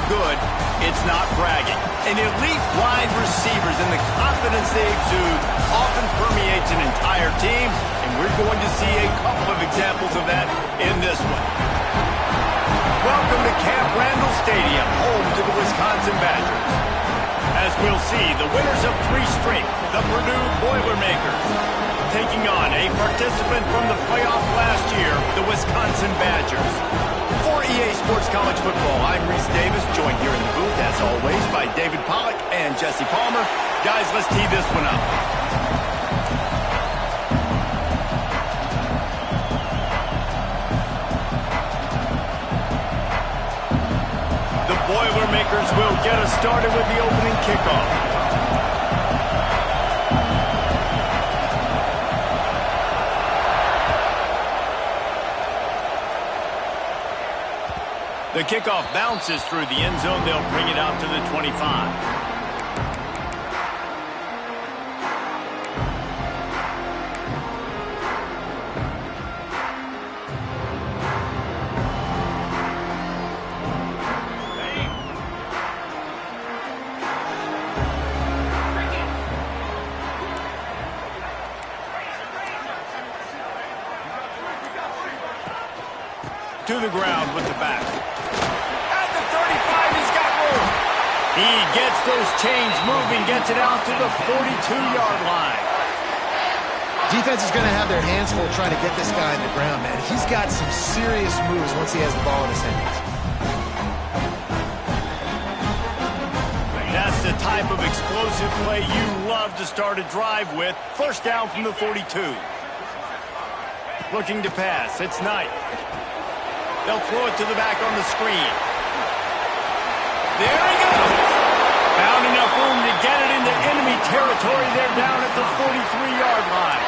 good, it's not bragging. And elite wide receivers and the confidence they exude often permeates an entire team, and we're going to see a couple of examples of that in this one. Welcome to Camp Randall Stadium, home to the Wisconsin Badgers. As we'll see, the winners of 3 straight, the Purdue Boilermakers, taking on a participant from the playoff last year, the Wisconsin Badgers. For EA Sports College Football, I'm Reese Davis, joined here in the booth, as always, by David Pollack and Jesse Palmer. Guys, let's tee this one up. The Boilermakers will get us started with the opening kickoff. The kickoff bounces through the end zone. They'll bring it out to the 25. To the ground with the back. At the 35, he's got room. He gets those chains moving, gets it out to the 42-yard line. Defense is going to have their hands full trying to get this guy on the ground, man. He's got some serious moves once he has the ball in his hands. That's the type of explosive play you love to start a drive with. First down from the 42. Looking to pass. It's Knight. They'll throw it to the back on the screen. There he goes. Found enough room to get it into enemy territory. They're down at the 43-yard line.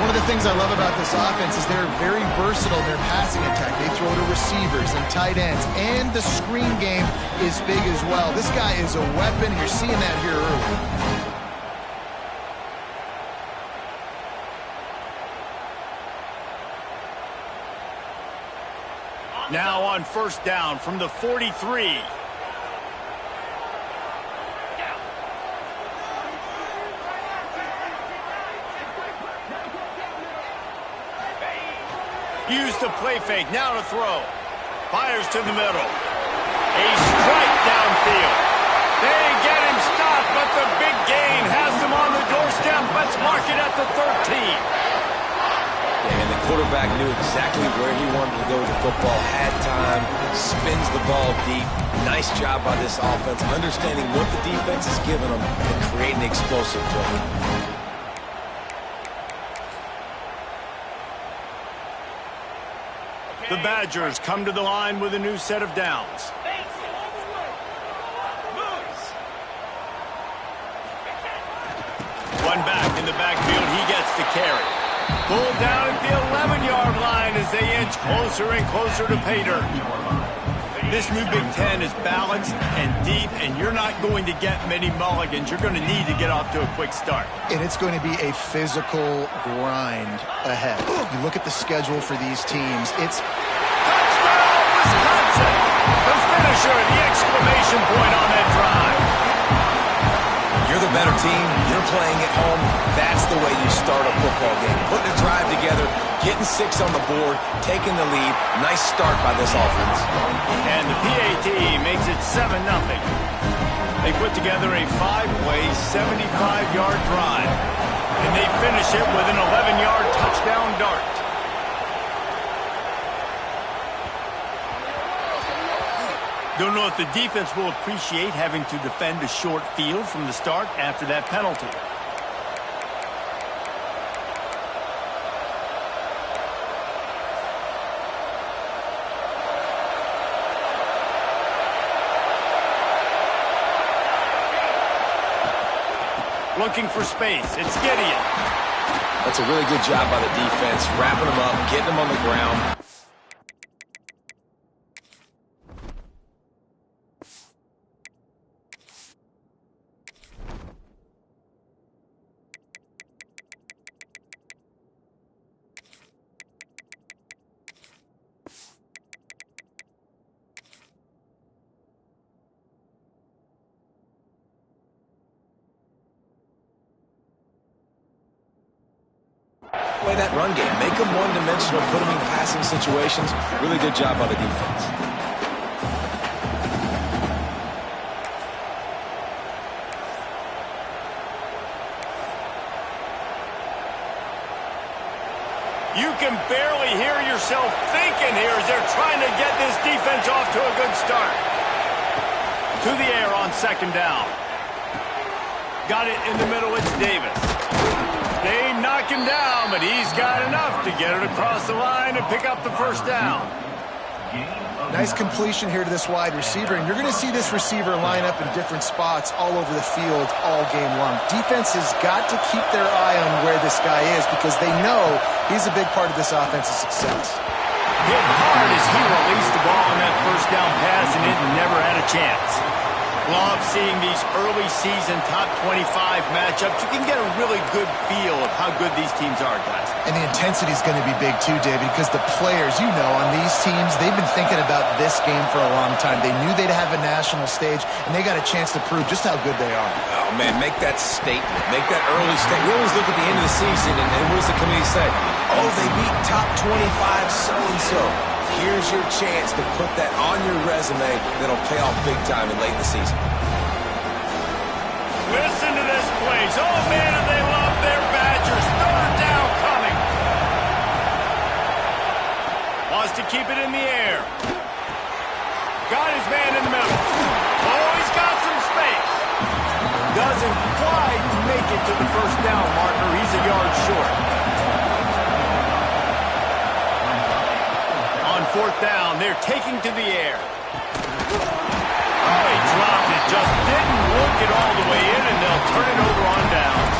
One of the things I love about this offense is they're very versatile in their passing attack. They throw to receivers and tight ends, and the screen game is big as well. This guy is a weapon. You're seeing that here early. Now on first down from the 43. Use the play fake, now to throw. Fires to the middle. A strike downfield. They get him stopped, but the big gain has them on the doorstep. Let's mark it at the 13. And the quarterback knew exactly where he wanted to go with the football, had time, spins the ball deep. Nice job by this offense, understanding what the defense is giving them and creating explosive play. The Badgers come to the line with a new set of downs. One back in the backfield, he gets the carry. Pulled down at the 11-yard line as they inch closer and closer to pay dirt. This new Big Ten is balanced and deep, and you're not going to get many mulligans. You're going to need to get off to a quick start. And it's going to be a physical grind ahead. You look at the schedule for these teams. It's touchdown, Wisconsin! The finisher, the exclamation point on that drive. You're the better team. You're playing at home. That's the way you start a football game. Putting a drive together, getting 6 on the board, taking the lead. Nice start by this offense. And the PAT makes it 7-0. They put together a 5-play, 75-yard drive. And they finish it with an 11-yard touchdown dart. Don't know if the defense will appreciate having to defend a short field from the start after that penalty. Looking for space. It's Gideon. That's a really good job by the defense, wrapping them up, getting them on the ground. away that run game. Make them one-dimensional, put them in passing situations. Really good job by the defense. You can barely hear yourself thinking here as they're trying to get this defense off to a good start. To the air on second down. Got it in the middle, it's Davis. They knock him down, but he's got enough to get it across the line and pick up the first down. Nice completion here to this wide receiver, and you're going to see this receiver line up in different spots all over the field all game long. Defense has got to keep their eye on where this guy is because they know he's a big part of this offense's success. Hit hard as he released the ball on that first down pass, and it never had a chance. Love seeing these early season top 25 matchups. You can get a really good feel of how good these teams are, guys. And the intensity is going to be big too, David, because the players, you know, on these teams, they've been thinking about this game for a long time. They knew they'd have a national stage, and they got a chance to prove just how good they are. Oh, man, make that statement. Make that early statement. We always look at the end of the season, and what does the committee say? Oh, they beat top 25 so-and-so. Here's your chance to put that on your resume that'll pay off big time and late in the season. Listen to this place. Oh, man, do they love their Badgers. Third down coming. Wants to keep it in the air. Got his man in the middle. Oh, he's got some space. Doesn't quite make it to the first down marker. He's a yard short. On fourth down, they're taking to the air. Oh, he dropped it. Just didn't work it all the way in, and they'll turn it over on downs.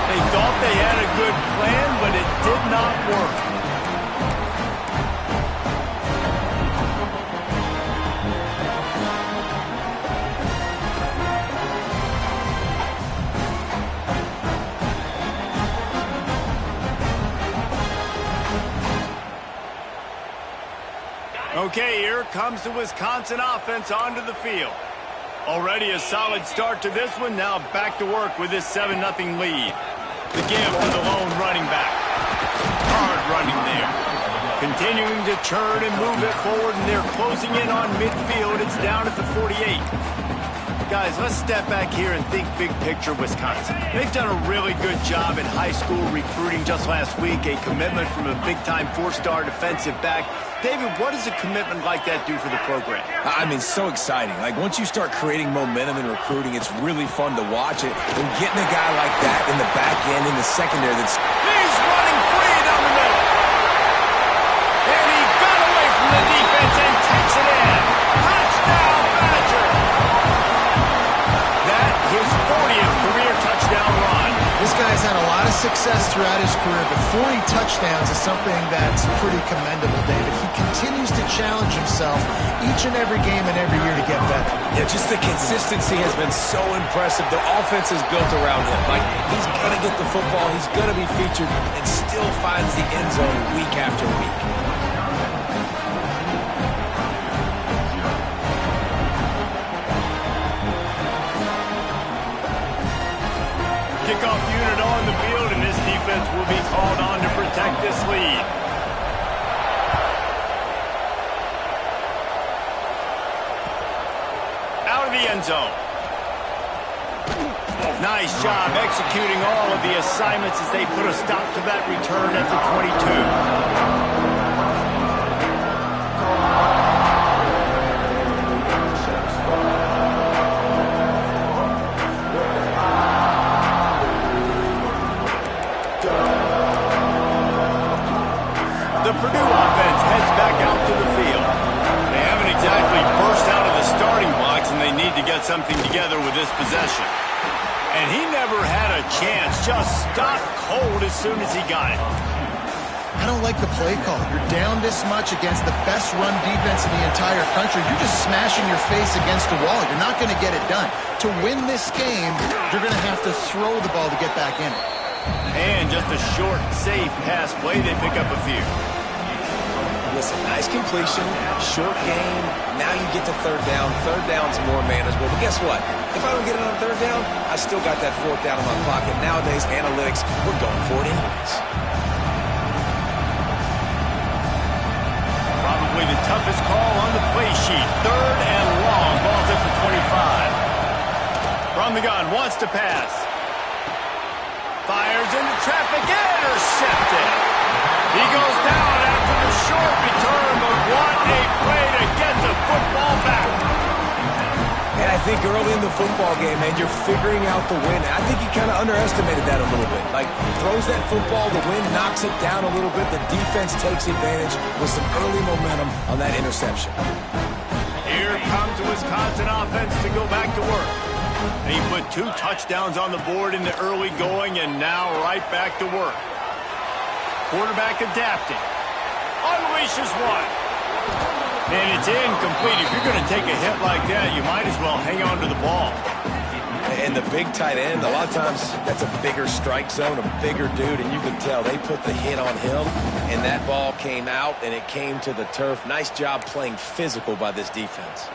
They thought they had a good plan, but it did not work. Okay, here comes the Wisconsin offense onto the field. Already a solid start to this one. Now back to work with this 7-0 lead. The give to the lone running back. Hard running there. Continuing to turn and move it forward, and they're closing in on midfield. It's down at the 48. Guys, let's step back here and think big picture Wisconsin. They've done a really good job in high school recruiting just last week. A commitment from a big-time 4-star defensive back. David, what does a commitment like that do for the program? I mean, so exciting. Like, once you start creating momentum in recruiting, it's really fun to watch it. And getting a guy like that in the back end, in the secondary, that's... He's running free down the middle. And he got away from the defense and takes it in. Touchdown, Badger. That his 40th career touchdown run. This guy's had a lot of success throughout his career, but 40 touchdowns is something that's pretty commendable, David. He continues to challenge himself each and every game and every year to get better. Yeah, just the consistency has been so impressive. The offense is built around him. Like, he's going to get the football, he's going to be featured, and still finds the end zone week after week. Kickoff unit on the field, and this defense will be called on to protect this lead. Out of the end zone. Nice job executing all of the assignments as they put a stop to that return at the 22. The Purdue offense heads back out to the field. They haven't exactly burst out of the starting blocks, and they need to get something together with this possession. And he never had a chance, just stopped cold as soon as he got it. I don't like the play call. You're down this much against the best run defense in the entire country. You're just smashing your face against the wall. You're not going to get it done. To win this game, you're going to have to throw the ball to get back in it. And just a short, safe pass play, they pick up a few. Listen, nice completion, short game. Now you get to third down. Third down's more manageable. But guess what? If I don't get it on third down, I still got that fourth down in my pocket. Nowadays, analytics, we're going for it anyways. Probably the toughest call on the play sheet. 3rd and long. Ball's at the 25. From the gun, wants to pass. Fires into traffic, intercepted. He goes down after the short return, but what a play to get the football back. And I think early in the football game, man, you're figuring out the win. I think he kind of underestimated that a little bit. Like, throws that football, the wind knocks it down a little bit. The defense takes advantage with some early momentum on that interception. Here comes the Wisconsin offense to go back to work. He put 2 touchdowns on the board in the early going, and now right back to work. Quarterback adapting. Unleashes one. And it's incomplete. If you're going to take a hit like that, you might as well hang on to the ball. And the big tight end, a lot of times that's a bigger strike zone, a bigger dude, and you can tell they put the hit on him, and that ball came out, and it came to the turf. Nice job playing physical by this defense.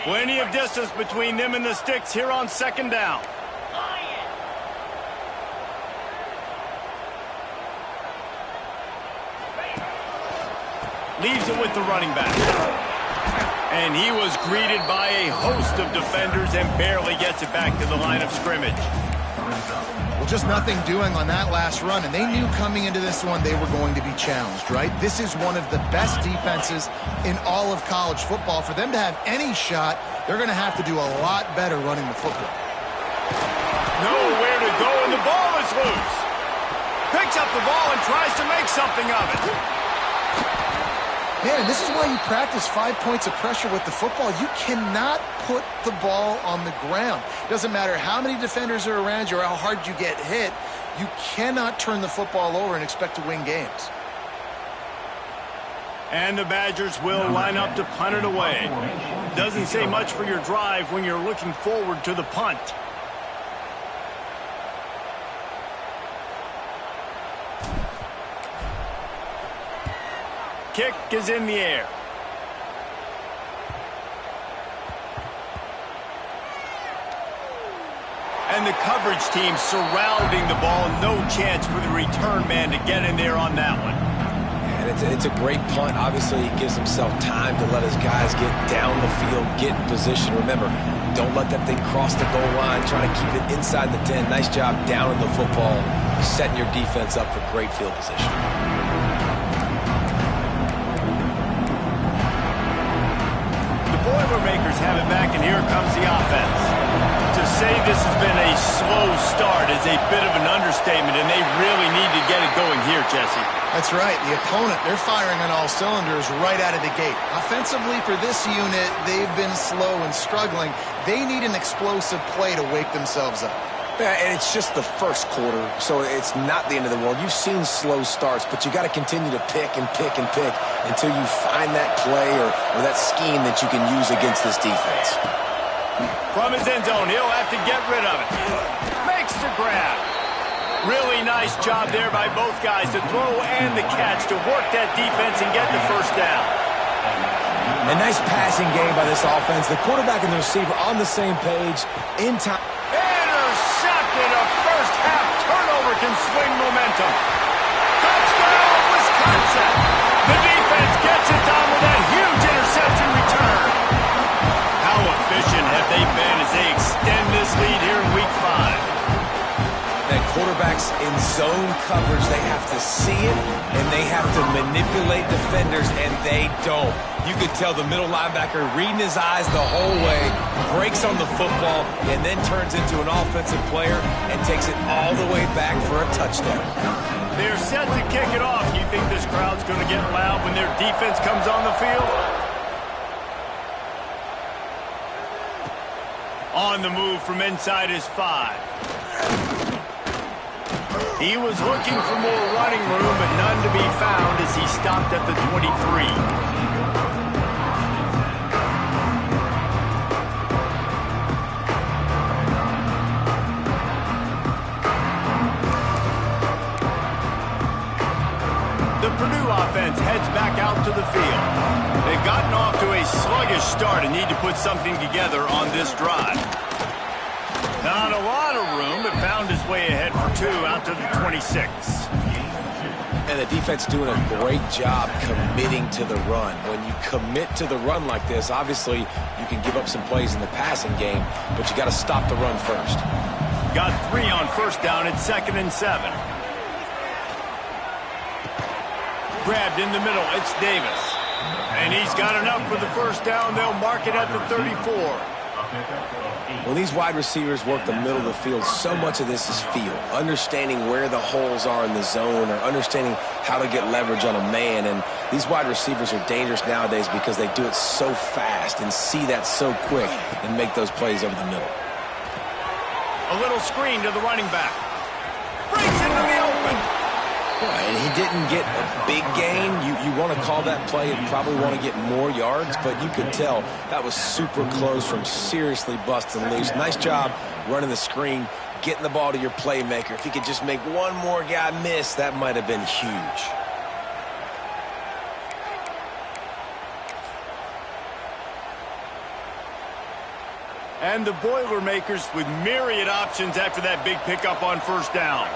Plenty of distance between them and the sticks here on 2nd down. Leaves it with the running back. And he was greeted by a host of defenders and barely gets it back to the line of scrimmage. Well, just nothing doing on that last run, and they knew coming into this one they were going to be challenged, right? This is one of the best defenses in all of college football. For them to have any shot, they're going to have to do a lot better running the football. Nowhere to go, and the ball is loose. Picks up the ball and tries to make something of it. Man, and this is why you practice 5 points of pressure with the football. You cannot put the ball on the ground. Doesn't matter how many defenders are around you or how hard you get hit. You cannot turn the football over and expect to win games. And the Badgers will line up to punt it away. Doesn't say much for your drive when you're looking forward to the punt. Kick is in the air. And the coverage team surrounding the ball. No chance for the return man to get in there on that one. And it's a great punt. Obviously, he gives himself time to let his guys get down the field, get in position. Remember, don't let that thing cross the goal line. Try to keep it inside the 10. Nice job down in the football, setting your defense up for great field position. Boilermakers have it back, and here comes the offense. To say this has been a slow start is a bit of an understatement, and they really need to get it going here, Jesse. That's right. The opponent, they're firing on all cylinders right out of the gate. Offensively, for this unit, they've been slow and struggling. They need an explosive play to wake themselves up. Yeah, and it's just the first quarter, so it's not the end of the world. You've seen slow starts, but you got to continue to pick and pick and pick until you find that play or that scheme that you can use against this defense. From his end zone, he'll have to get rid of it. Makes the grab. Really nice job there by both guys, the throw and the catch, to work that defense and get the first down. A nice passing game by this offense. The quarterback and the receiver on the same page in time. Intercepted. A first-half turnover can swing momentum. Touchdown, Wisconsin. The defense gets it done with that huge interception return. How efficient have they been as they extend this lead here in Week 5? That quarterbacks in zone coverage, they have to see it, and they have to manipulate defenders, and they don't. You could tell the middle linebacker reading his eyes the whole way, breaks on the football, and then turns into an offensive player and takes it all the way back for a touchdown. They're set to kick it off. You think this crowd's going to get loud when their defense comes on the field? On the move from inside his 5. He was looking for more running room, but none to be found as he stopped at the 23. The Purdue offense heads back out to the field. They've gotten off to a sluggish start and need to put something together on this drive. Not a lot of room, but found his way ahead for 2 out to the 26. And the defense doing a great job committing to the run. When you commit to the run like this, obviously you can give up some plays in the passing game, but you got to stop the run first. Got 3 on first down at 2nd and 7. Grabbed in the middle, it's Davis. And he's got enough for the first down. They'll mark it at the 34. When these wide receivers work the middle of the field, so much of this is feel. Understanding where the holes are in the zone or understanding how to get leverage on a man. And these wide receivers are dangerous nowadays because they do it so fast and see that so quick and make those plays over the middle. A little screen to the running back. Breaks into the open. And he didn't get a big gain. You want to call that play and probably want to get more yards, but you could tell that was super close from seriously busting loose. Nice job running the screen, getting the ball to your playmaker. If he could just make one more guy miss, that might have been huge. And the Boilermakers with myriad options after that big pickup on first down.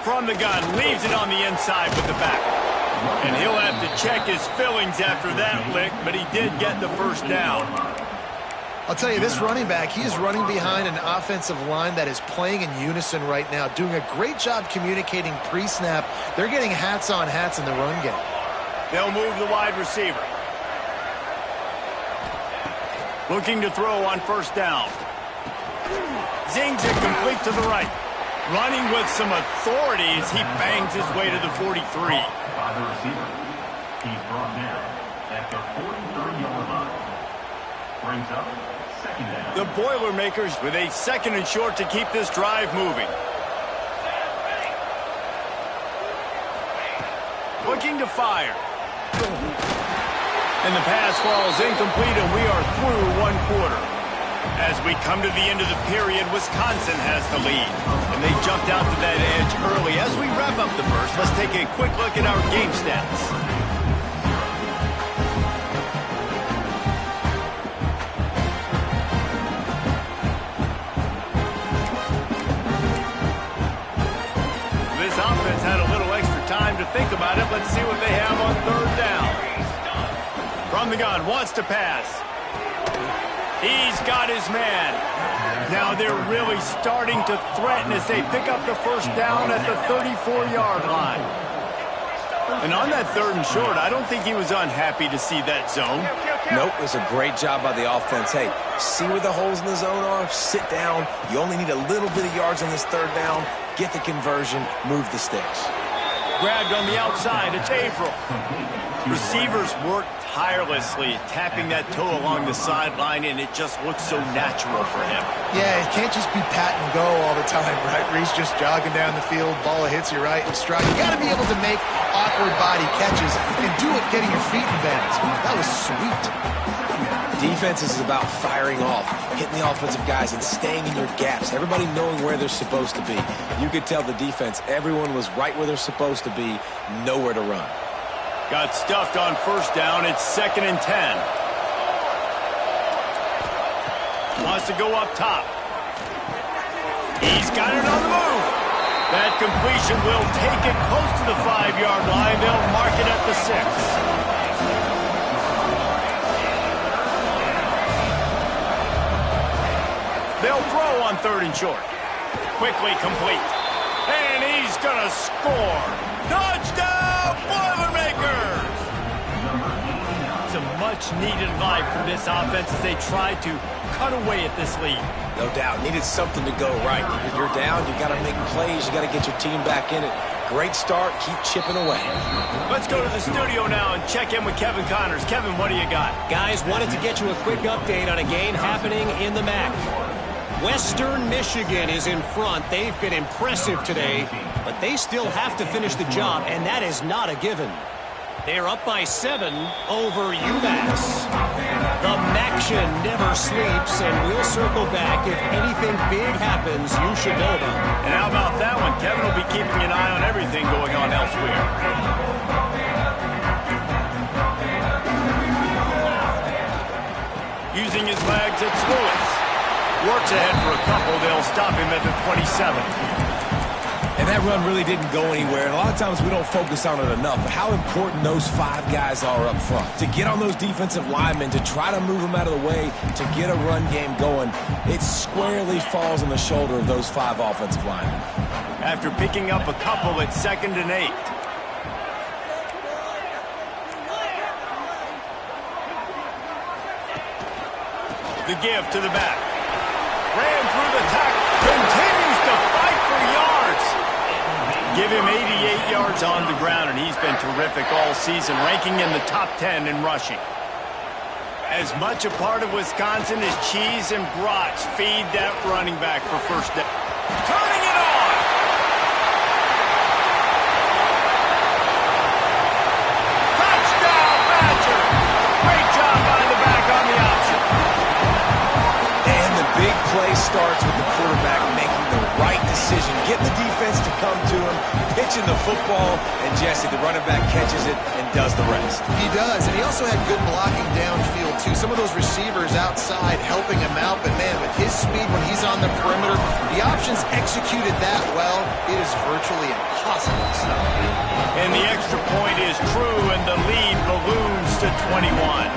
From the gun, leaves it on the inside with the back. And he'll have to check his fillings after that lick, but he did get the first down. I'll tell you, this running back, he is running behind an offensive line that is playing in unison right now, doing a great job communicating pre-snap. They're getting hats on hats in the run game. They'll move the wide receiver. Looking to throw on first down. Zings it complete to the right. Running with some authority as he bangs his way to the 43. By the receiver. He's brought down at the 43-yard line. Brings up second down. The Boilermakers with a 2nd and short to keep this drive moving. Looking to fire. And the pass falls incomplete, and we are through 1 quarter. As we come to the end of the period, Wisconsin has the lead. And they jumped out to that edge early. As we wrap up the first, let's take a quick look at our game stats. This offense had a little extra time to think about it. Let's see what they have on third down. From the gun, wants to pass. He's got his man. Now they're really starting to threaten as they pick up the first down at the 34-yard line. And on that 3rd and short, I don't think he was unhappy to see that zone. Nope, it was a great job by the offense. Hey, see where the holes in the zone are? Sit down. You only need a little bit of yards on this 3rd down. Get the conversion. Move the sticks. Grabbed on the outside. It's April. Receivers work tirelessly, tapping that toe along the sideline, and it just looks so natural for him. Yeah, it can't just be pat and go all the time, right? Reese just jogging down the field, ball hits you right in stride. You got to be able to make awkward body catches and do it getting your feet in bounds. That was sweet. Defense is about firing off, hitting the offensive guys, and staying in your gaps. Everybody knowing where they're supposed to be. You could tell the defense, everyone was right where they're supposed to be, nowhere to run. Got stuffed on first down. It's 2nd and 10. Wants to go up top. He's got it on the move. That completion will take it close to the 5-yard line. They'll mark it at the 6. They'll throw on 3rd and short. Quickly complete. And he's going to score. Touchdown, Boilermakers! It's a much-needed life for this offense as they try to cut away at this lead. No doubt. Needed something to go right. You're down. You got to make plays. You got to get your team back in it. Great start. Keep chipping away. Let's go to the studio now and check in with Kevin Connors. Kevin, what do you got? Guys, wanted to get you a quick update on a game happening in the MAC. Western Michigan is in front. They've been impressive today, but they still have to finish the job, and that is not a given. They're up by 7 over UMass. The MACtion never sleeps, and we'll circle back. If anything big happens, you should know about it. And how about that one? Kevin will be keeping an eye on everything going on elsewhere. Using his legs, it's Lewis. Works ahead for a couple. They'll stop him at the 27. And that run really didn't go anywhere, and a lot of times we don't focus on it enough, but how important those 5 guys are up front. To get on those defensive linemen, to try to move them out of the way, to get a run game going, it squarely falls on the shoulder of those 5 offensive linemen. After picking up a couple at 2nd and 8. The give to the back. Ran through the tackle. Continues to fight for yards. Give him 88 yards on the ground, and he's been terrific all season, ranking in the top 10 in rushing. As much a part of Wisconsin as cheese and brats feed that running back for first down. Turning it on. Touchdown, Badger. Great job by the back on the option. And the big play starts with the quarterback making the right decision, getting the defense to come to him, pitching the football, and Jesse, the running back, catches it and does the rest. He does, and he also had good blocking downfield, too. Some of those receivers outside helping him out, but, man, with his speed when he's on the perimeter, the options executed that well, it is virtually impossible to stop. And the extra point is true, and the lead balloons to 21.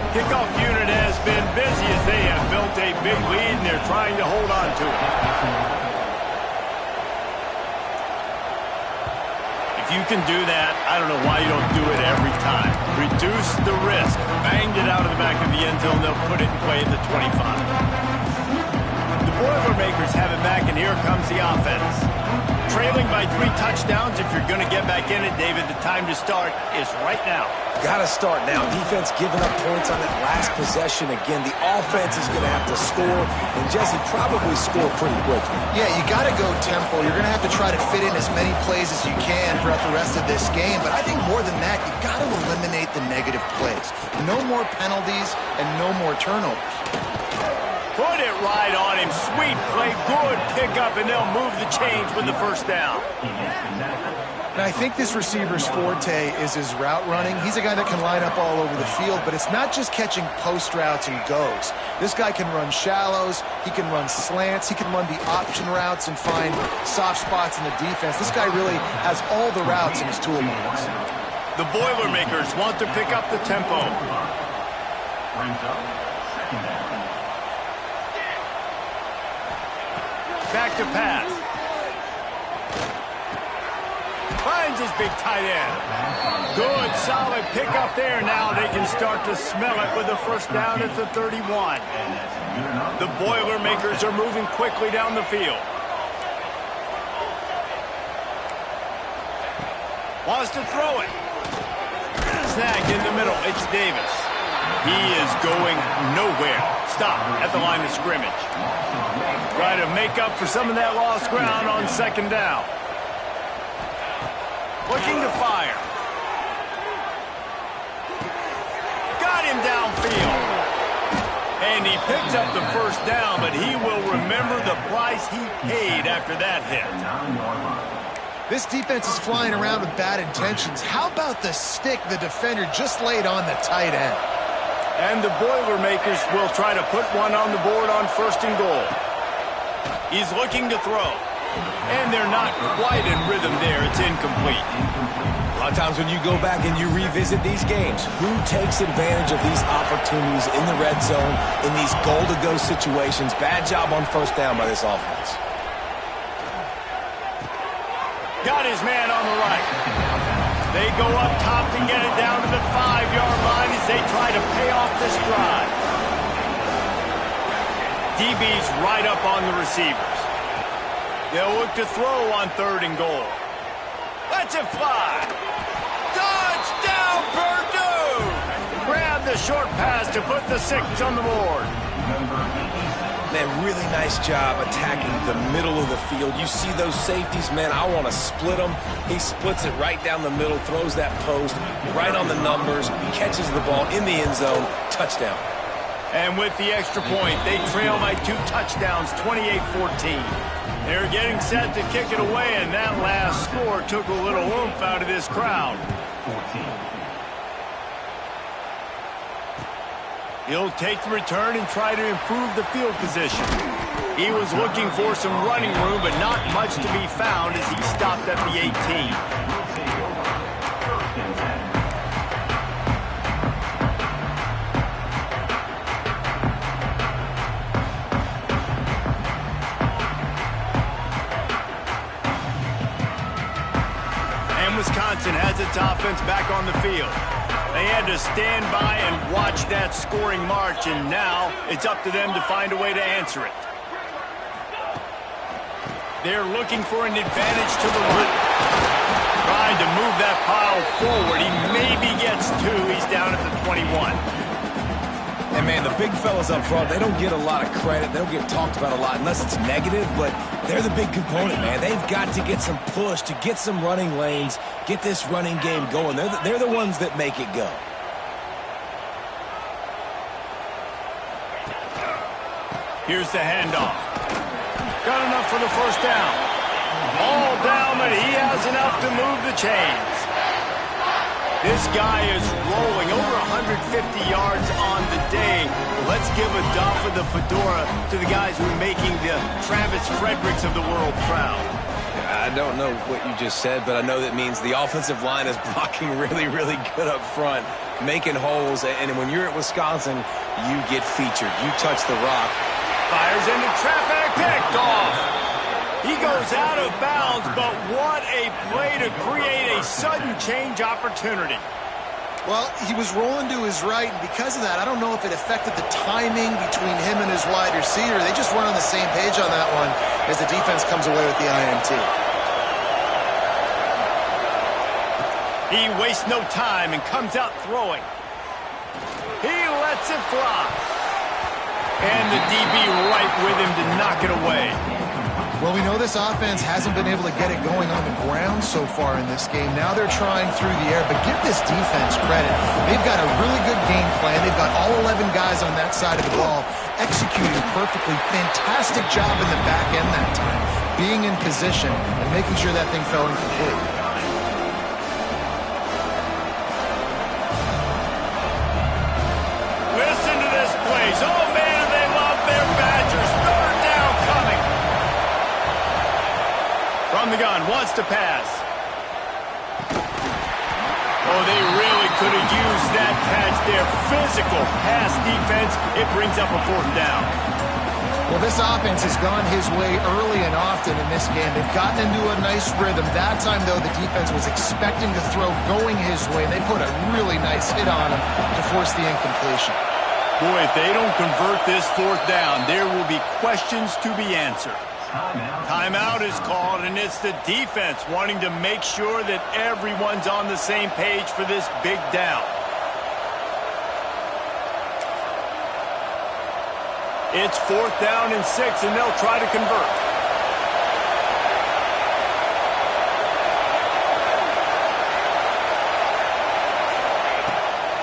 Kickoff unit has been busy as they have built a big lead, and they're trying to hold on to it. If you can do that, I don't know why you don't do it every time. Reduce the risk. Banged it out of the back of the end zone. They'll put it in play at the 25. The Boilermakers have it back, and here comes the offense. Trailing by 3 touchdowns. If you're going to get back in it, David, the time to start is right now. Got to start now. Defense giving up points on that last possession. Again, the offense is going to have to score, and Jesse probably score pretty quickly. Yeah, you got to go tempo. You're going to have to try to fit in as many plays as you can throughout the rest of this game. But I think more than that, you've got to eliminate the negative plays. No more penalties and no more turnovers. Put it right on him. Sweet play. Good pickup, and they'll move the chains with the first down. And I think this receiver's forte is his route running. He's a guy that can line up all over the field, but it's not just catching post routes and goes. This guy can run shallows, he can run slants, he can run the option routes and find soft spots in the defense. This guy really has all the routes in his toolbox. The Boilermakers want to pick up the tempo. Back to pass. Finds his big tight end. Good, solid pickup there. Now they can start to smell it with a first down at the 31. The Boilermakers are moving quickly down the field. Wants to throw it. Snag in the middle. It's Davis. He is going nowhere. Stop at the line of scrimmage. Try to make up for some of that lost ground on 2nd down. Looking to fire. Got him downfield. And he picks up the first down, but he will remember the price he paid after that hit. This defense is flying around with bad intentions. How about the stick the defender just laid on the tight end? And the Boilermakers will try to put one on the board on 1st and goal. He's looking to throw. And they're not quite in rhythm there. It's incomplete. A lot of times when you go back and you revisit these games, who takes advantage of these opportunities in the red zone, in these goal-to-go situations? Bad job on 1st down by this offense. Got his man on the right. They go up top to get it down to the 5-yard line as they try to pay off this drive. DB's right up on the receivers. They'll look to throw on 3rd and goal. Let's it fly. Touchdown, Purdue! Grab the short pass to put the 6 on the board. Man, really nice job attacking the middle of the field. You see those safeties, man, I want to split them. He splits it right down the middle, throws that post, right on the numbers, catches the ball in the end zone, touchdown. And with the extra point, they trail by 2 touchdowns, 28-14. They're getting set to kick it away, and that last score took a little oomph out of this crowd. He'll take the return and try to improve the field position. He was looking for some running room, but not much to be found as he stopped at the 18. Wisconsin has its offense back on the field. They had to stand by and watch that scoring march, and now it's up to them to find a way to answer it. They're looking for an advantage to the run. Trying to move that pile forward. He maybe gets two. He's down at the 21. And, man, the big fellas up front, they don't get a lot of credit. They don't get talked about a lot unless it's negative, but they're the big component, man. They've got to get some push, to get some running lanes, get this running game going. They're the ones that make it go. Here's the handoff. Got enough for the first down. All down, but he has enough to move the chains. This guy is rolling over 150 yards on the day. Let's give a doff of the fedora to the guys who are making the Travis Fredericks of the world proud. I don't know what you just said, but I know that means the offensive line is blocking really, really good up front, making holes, and when you're at Wisconsin, you get featured. You touch the rock. Fires into traffic, picked off. He goes out of bounds, but what a play to create a sudden change opportunity. Well, he was rolling to his right, and because of that, I don't know if it affected the timing between him and his wide receiver. They just weren't on the same page on that one as the defense comes away with the INT. He wastes no time and comes out throwing. He lets it fly. And the DB right with him to knock it away. Well, we know this offense hasn't been able to get it going on the ground so far in this game. Now they're trying through the air, but give this defense credit. They've got a really good game plan. They've got all 11 guys on that side of the ball executing perfectly. Fantastic job in the back end that time, being in position and making sure that thing fell incomplete. Listen to this place. Oh, man, they love their Badgers. Third down coming. From the gun, wants to pass. Oh, they really could have used that catch there. Physical pass defense. It brings up a fourth down. Well, this offense has gone his way early and often in this game. They've gotten into a nice rhythm. That time, though, the defense was expecting the throw going his way. They put a really nice hit on him to force the incompletion. Boy, if they don't convert this fourth down, there will be questions to be answered. Timeout is called, and it's the defense wanting to make sure that everyone's on the same page for this big down. It's fourth down and 6, and they'll try to convert.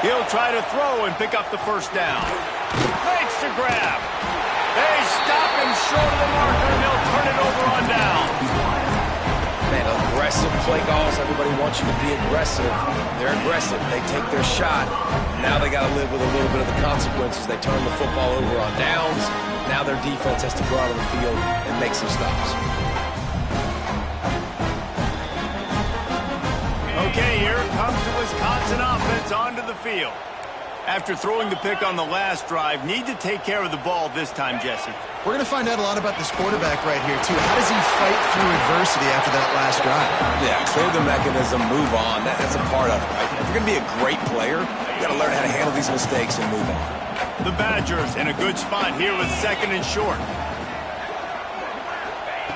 He'll try to throw and pick up the first down. Makes the grab. They stop him short of the marker, and they'll turn it over on down. Man, aggressive play calls. Everybody wants you to be aggressive. They're aggressive. They take their shot. Now they got to live with a little bit of the consequences. They turn the football over on downs. Now their defense has to go out on the field and make some stops. Okay, here comes the Wisconsin offense onto the field. After throwing the pick on the last drive, need to take care of the ball this time, Jesse. We're going to find out a lot about this quarterback right here, too. How does he fight through adversity after that last drive? Yeah, clear the mechanism, move on. That's a part of it, right? If you're going to be a great player, you got to learn how to handle these mistakes and move on. The Badgers in a good spot here with second and short.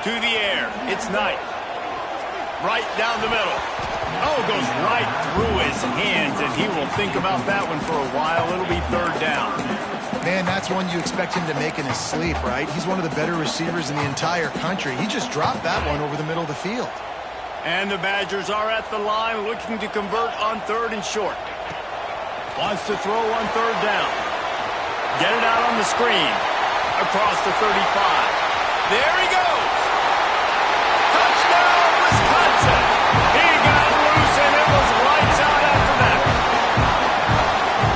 To the air. It's Knight. Right down the middle. Oh, goes right through his hands, and he will think about that one for a while. It'll be third down. Man, that's one you expect him to make in his sleep, right? He's one of the better receivers in the entire country. He just dropped that one over the middle of the field. And the Badgers are at the line looking to convert on third and short. Wants to throw on third down. Get it out on the screen. Across the 35. There he goes. Touchdown, Wisconsin. He got loose, and it was lights out after that.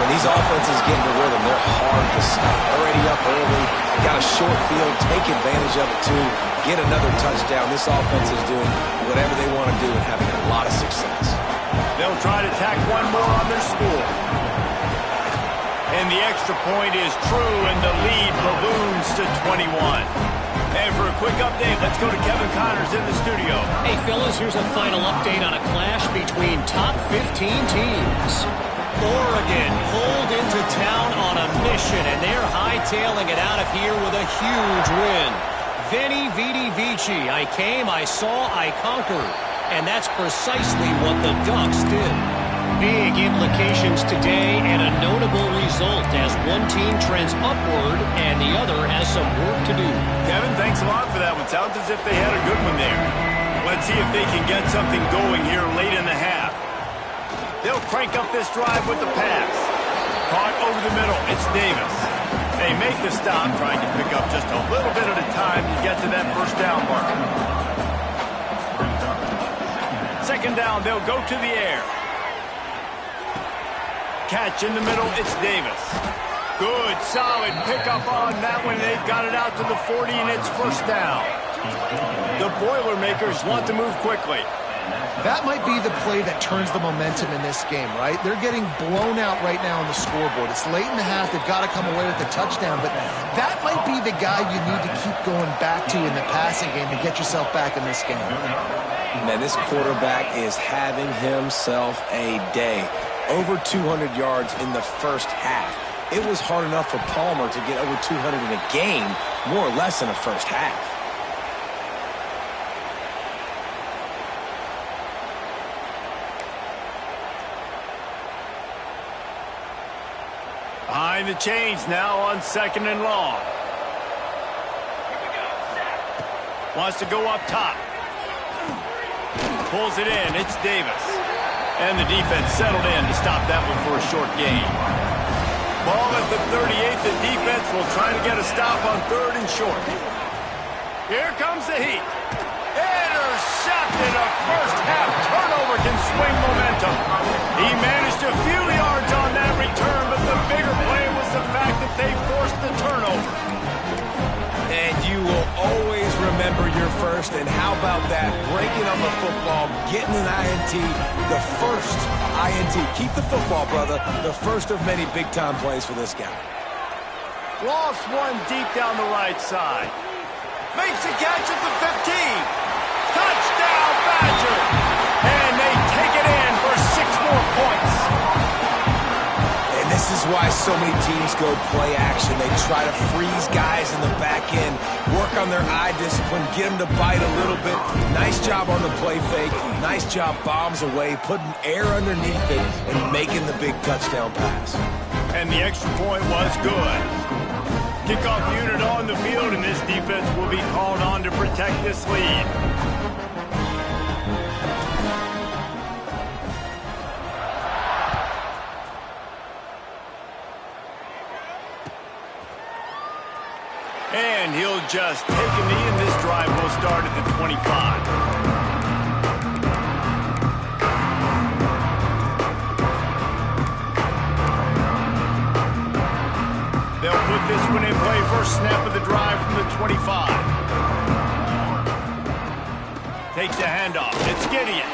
When these offenses get into rhythm, they're hard to stop. Already up early, Got a short field, take advantage of it too, get another touchdown. This offense is doing whatever they want to do and having a lot of success. They'll try to tack one more on their score. And the extra point is true, and the lead balloons to 21. And for a quick update, let's go to Kevin Connors in the studio. Hey, fellas, here's a final update on a clash between top 15 teams. Oregon pulled into town on a mission, and they're hightailing it out of here with a huge win. Veni, Vidi, Vici. I came, I saw, I conquered. And that's precisely what the Ducks did. Big implications today and a notable result as one team trends upward and the other has some work to do. Kevin, thanks a lot for that one. Sounds as if they had a good one there. Let's see if they can get something going here late in the half. They'll crank up this drive with the pass. Caught over the middle. It's Davis. They make the stop, trying to pick up just a little bit at a time to get to that first down marker. Second down, they'll go to the air. Catch in the middle, it's Davis. Good, solid pickup on that one. They've got it out to the 40, and it's first down. The Boilermakers want to move quickly. That might be the play that turns the momentum in this game, right? They're getting blown out right now on the scoreboard. It's late in the half. They've got to come away with a touchdown, but that might be the guy you need to keep going back to in the passing game to get yourself back in this game. Man, this quarterback is having himself a day. Over 200 yards in the first half. It was hard enough for Palmer to get over 200 in a game, more or less in the first half. Behind the chains now on second and long. Wants to go up top. Pulls it in. It's Davis. And the defense settled in to stop that one for a short gain. Ball at the 38. The defense will try to get a stop on third and short. Here comes the heat. Intercepted. A first half turnover can swing momentum. He managed a few yards on that return, but the bigger play was the fact that they forced the turnover. And you will always remember your first. And how about that? Breaking up a football, getting an INT, the first INT. Keep the football, brother. The first of many big-time plays for this guy. Lost one deep down the right side. Makes a catch at the 15. Touchdown, Badger! And they take it in for 6 more points. And this is why so many teams go play action. They try to freeze guys in the back end, work on their eye discipline, get them to bite a little bit. Nice job on the play fake. Nice job bombs away, putting air underneath it, and making the big touchdown pass. And the extra point was good. Kickoff unit on the field, and this defense will be called on to protect this lead. And he'll just take a knee, and this drive will start at the 25. They'll put this one in play. First snap of the drive from the 25. Takes the handoff. It's Gideon.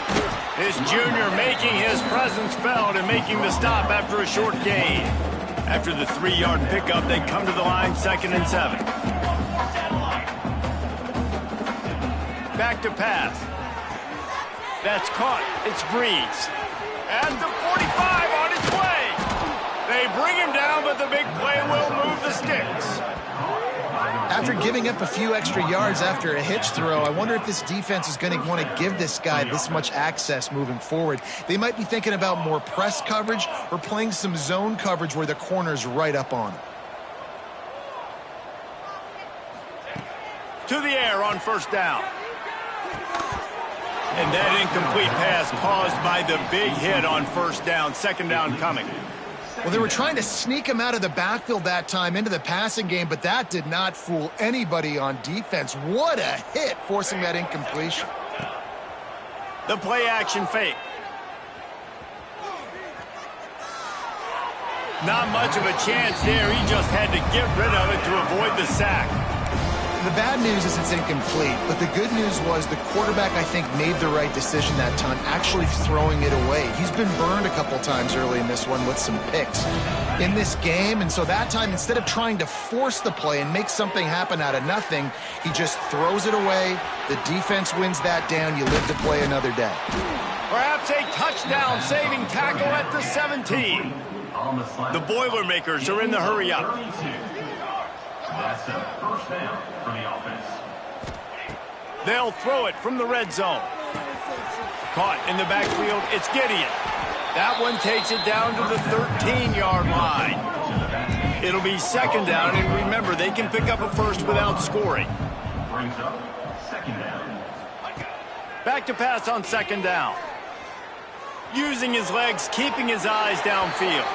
This junior making his presence felt and making the stop after a short gain. After the 3-yard pickup, they come to the line, 2nd and 7. Back to pass. That's caught. It's Breeze. And the 45 on its way. They bring him down, but the big play will move the sticks. After giving up a few extra yards after a hitch throw, I wonder if this defense is going to want to give this guy this much access moving forward. They might be thinking about more press coverage or playing some zone coverage where the corner's right up on him. To the air on first down. And that incomplete pass caused by the big hit on first down. 2nd down coming. Well, they were trying to sneak him out of the backfield that time into the passing game, but that did not fool anybody on defense. What a hit, forcing that incompletion. The play action fake. Not much of a chance there. He just had to get rid of it to avoid the sack. The bad news is it's incomplete, but the good news was the quarterback, I think, made the right decision that time, actually throwing it away. He's been burned a couple times early in this one with some picks in this game, and so that time, instead of trying to force the play and make something happen out of nothing, he just throws it away. The defense wins that down. You live to play another day. Perhaps a touchdown-saving tackle at the 17. The Boilermakers are in the hurry-up. That's a first down for the offense. They'll throw it from the red zone. Caught in the backfield, it's Gideon. That one takes it down to the 13-yard line. It'll be second down, and remember, they can pick up a first without scoring. Brings up second down. Back to pass on second down. Using his legs, keeping his eyes downfield.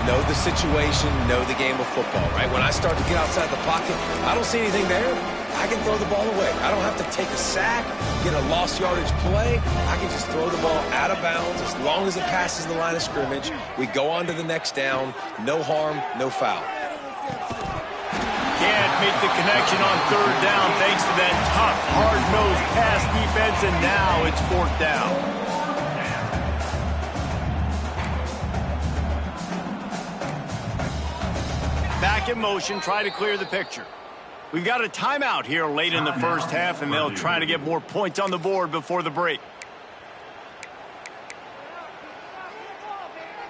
Know the situation, know the game of football, right? When I start to get outside the pocket, I don't see anything there. I can throw the ball away. I don't have to take a sack, get a lost yardage play. I can just throw the ball out of bounds as long as it passes the line of scrimmage. We go on to the next down. No harm, no foul. Can't make the connection on third down thanks to that tough, hard-nosed pass defense, and now it's fourth down. Back in motion, try to clear the picture. We've got a timeout here late in the first half, and they'll try to get more points on the board before the break.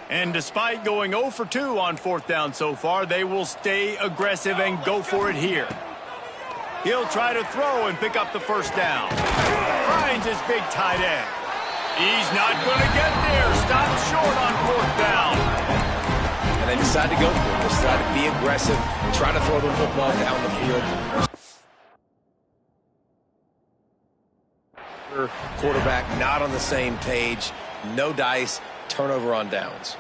And despite going 0 for 2 on fourth down so far, they will stay aggressive and go for it here. He'll try to throw and pick up the first down. Finds his big tight end. He's not going to get there. Stops short on fourth down. And they decide to go for it. They decide to be aggressive, try to throw the football down the field. Quarterback not on the same page. No dice. Turnover on downs.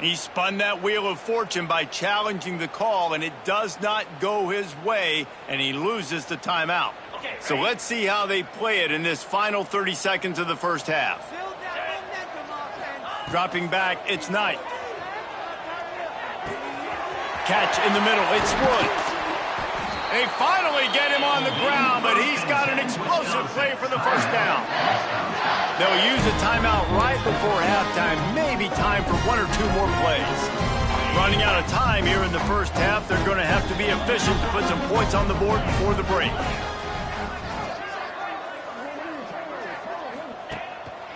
He spun that wheel of fortune by challenging the call, and it does not go his way, and he loses the timeout. So let's see how they play it in this final 30 seconds of the first half. Dropping back, it's Knight. Catch in the middle, it's Woods. They finally get him on the ground, but he's got an explosive play for the first down. They'll use a timeout right before halftime, maybe time for 1 or 2 more plays. Running out of time here in the first half, they're going to have to be efficient to put some points on the board before the break.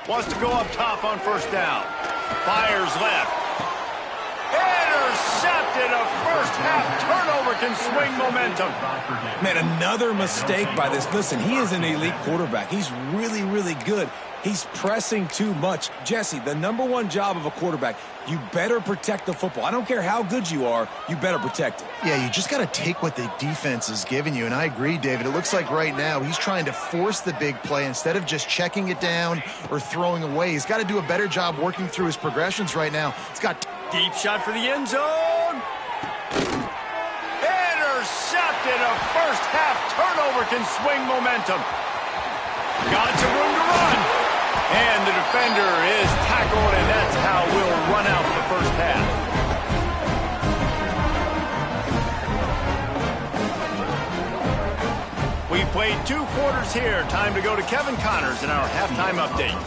Wants to go up top on first down. Fires left. Intercepted. A first half turnover can swing momentum. Man, another mistake by this. Listen, he is an elite quarterback. He's really, really good. He's pressing too much. Jesse, the #1 job of a quarterback, you better protect the football. I don't care how good you are, you better protect it. Yeah, you just got to take what the defense is giving you, and I agree, David. It looks like right now he's trying to force the big play instead of just checking it down or throwing away. He's got to do a better job working through his progressions right now. He's got deep shot for the end zone. Intercepted. A first half turnover can swing momentum. Got some room to run. And the defender is tackled, and that's how we'll run out the first half. We played 2 quarters here. Time to go to Kevin Connors in our halftime update.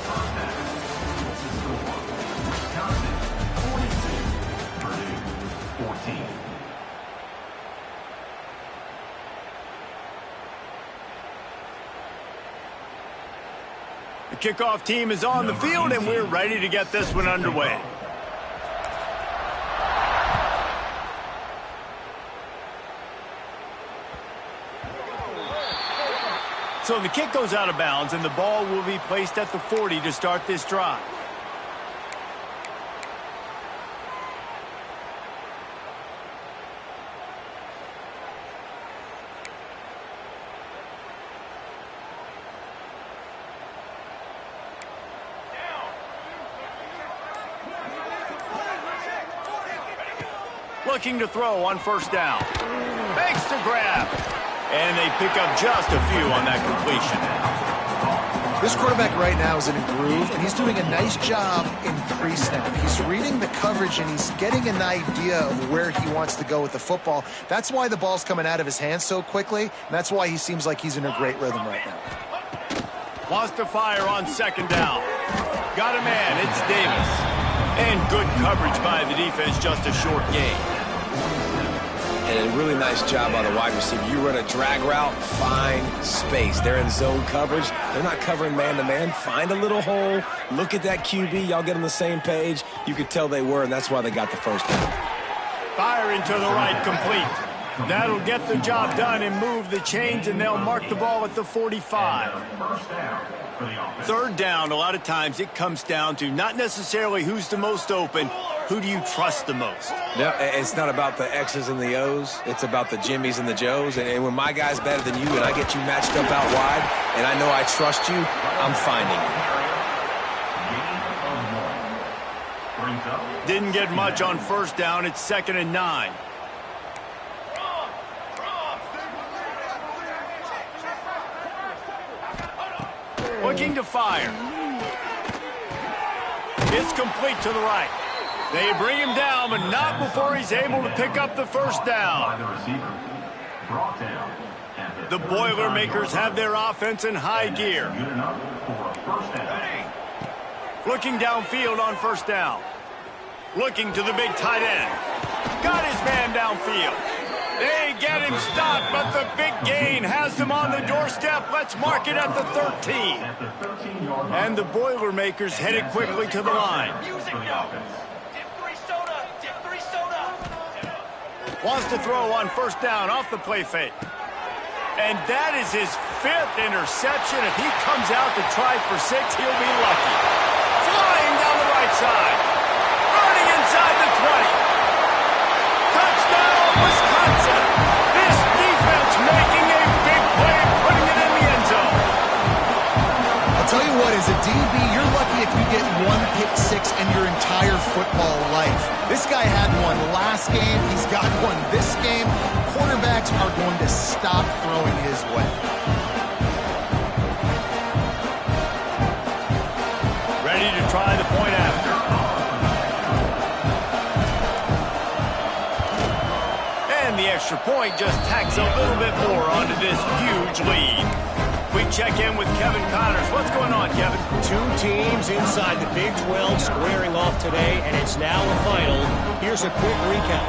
The kickoff team is on the field, and we're ready to get this one underway. So the kick goes out of bounds, and the ball will be placed at the 40 to start this drive. Looking to throw on first down. Makes the grab. And they pick up just a few on that completion. This quarterback right now is in a groove, and he's doing a nice job in pre-snap. He's reading the coverage, and he's getting an idea of where he wants to go with the football. That's why the ball's coming out of his hands so quickly, and that's why he seems like he's in a great rhythm right now. Wants to fire on second down. Got a man, it's Davis. And good coverage by the defense, just a short gain. And a really nice job by the wide receiver. You run a drag route, find space. They're in zone coverage. They're not covering man-to-man. Find a little hole. Look at that QB. Y'all get on the same page. You could tell they were, and that's why they got the first down. Firing to the right, complete. That'll get the job done and move the chains, and they'll mark the ball at the 45. Third down, a lot of times it comes down to not necessarily who's the most open, who do you trust the most? No, it's not about the X's and the O's. It's about the Jimmys and the Joes. And when my guy's better than you and I get you matched up out wide and I know I trust you, I'm finding you. Didn't get much on first down. It's 2nd and 9. Looking to fire. It's complete to the right. They bring him down, but not before he's able to pick up the first down. The Boilermakers have their offense in high gear. Looking downfield on first down. Looking to the big tight end. Got his man downfield. They get him stopped, but the big gain has them on the doorstep. Let's mark it at the 13. And the Boilermakers headed quickly to the line. Wants to throw on first down off the play fake. And that is his 5th interception. If he comes out to try for 6, he'll be lucky. Flying down the right side. Running inside the 20. Touchdown, Wisconsin. This defense making a big play and putting it in the end zone. I'll tell you what, as a DB, you're lucky if you get 1 pick 6 in your entire football life. This guy had one last game. He's got one this game. Quarterbacks are going to stop throwing his way. Ready to try the point after. And the extra point just tacks a little bit more onto this huge lead. We check in with Kevin Connors. What's going on, Kevin? 2 teams inside the Big 12 squaring off today, and it's now a final. Here's a quick recap.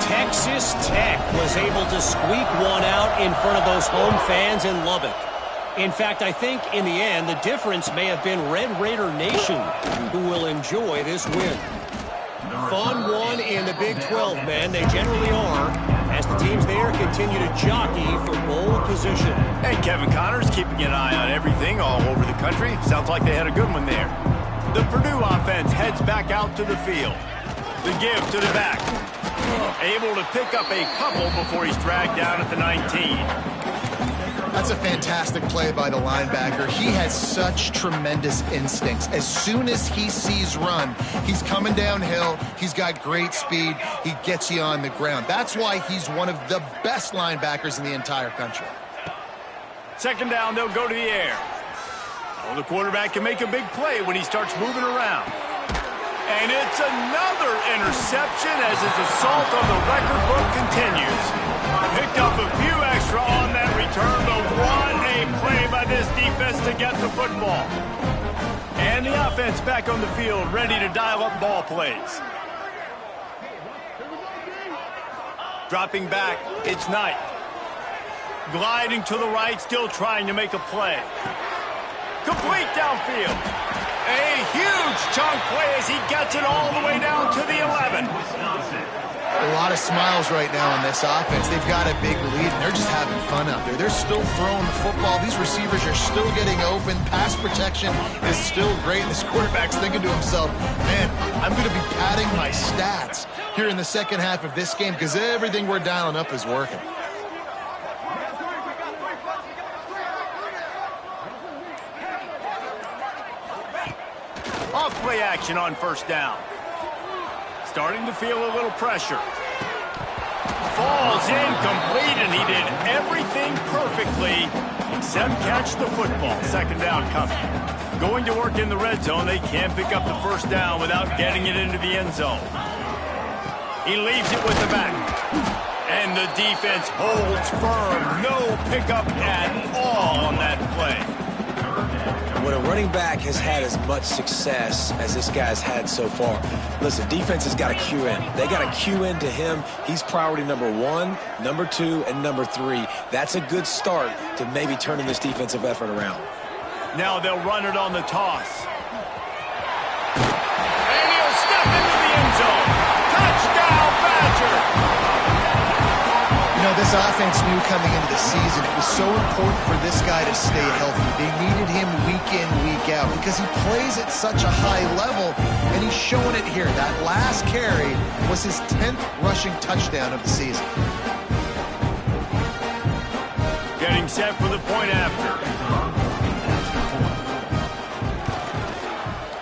Texas Tech was able to squeak one out in front of those home fans in Lubbock. In fact, I think in the end, the difference may have been Red Raider Nation, who will enjoy this win. Fun one in the Big 12, man. They generally are, as the teams there continue to jockey for bowl position. Hey, Kevin Connors keeping an eye on everything all over the country. Sounds like they had a good one there. The Purdue offense heads back out to the field. The give to the back. Able to pick up a couple before he's dragged down at the 19. That's a fantastic play by the linebacker. He has such tremendous instincts. As soon as he sees run, he's coming downhill. He's got great speed. He gets you on the ground. That's why he's one of the best linebackers in the entire country. 2nd down, they'll go to the air. Well, the quarterback can make a big play when he starts moving around. And it's another interception as his assault on the record book continues. Picked up a few extra on that return, but what a play by this defense to get the football. And the offense back on the field, ready to dial up ball plays. Dropping back, it's Knight. Gliding to the right, still trying to make a play. Complete downfield. A huge chunk play as he gets it all the way down to the 11. A lot of smiles right now on this offense. They've got a big lead, and they're just having fun out there. They're still throwing the football. These receivers are still getting open. Pass protection is still great. This quarterback's thinking to himself, man, I'm going to be padding my stats here in the second half of this game because everything we're dialing up is working. Off play action on first down. Starting to feel a little pressure. Falls incomplete, and he did everything perfectly except catch the football. Second down coming. Going to work in the red zone. They can't pick up the first down without getting it into the end zone. He leaves it with the back. And the defense holds firm. No pickup at all on that play. When a running back has had as much success as this guy's had so far, listen, defense has got to cue in. They got to cue in to him. He's priority number 1, number 2, and number 3. That's a good start to maybe turning this defensive effort around. Now they'll run it on the toss. And he'll step into the end zone. Touchdown, Badger! You know, this offense knew coming into the season it was so important for this guy to stay healthy. They needed him week in, week out because he plays at such a high level, and he's showing it here. That last carry was his 10th rushing touchdown of the season. Getting set for the point after.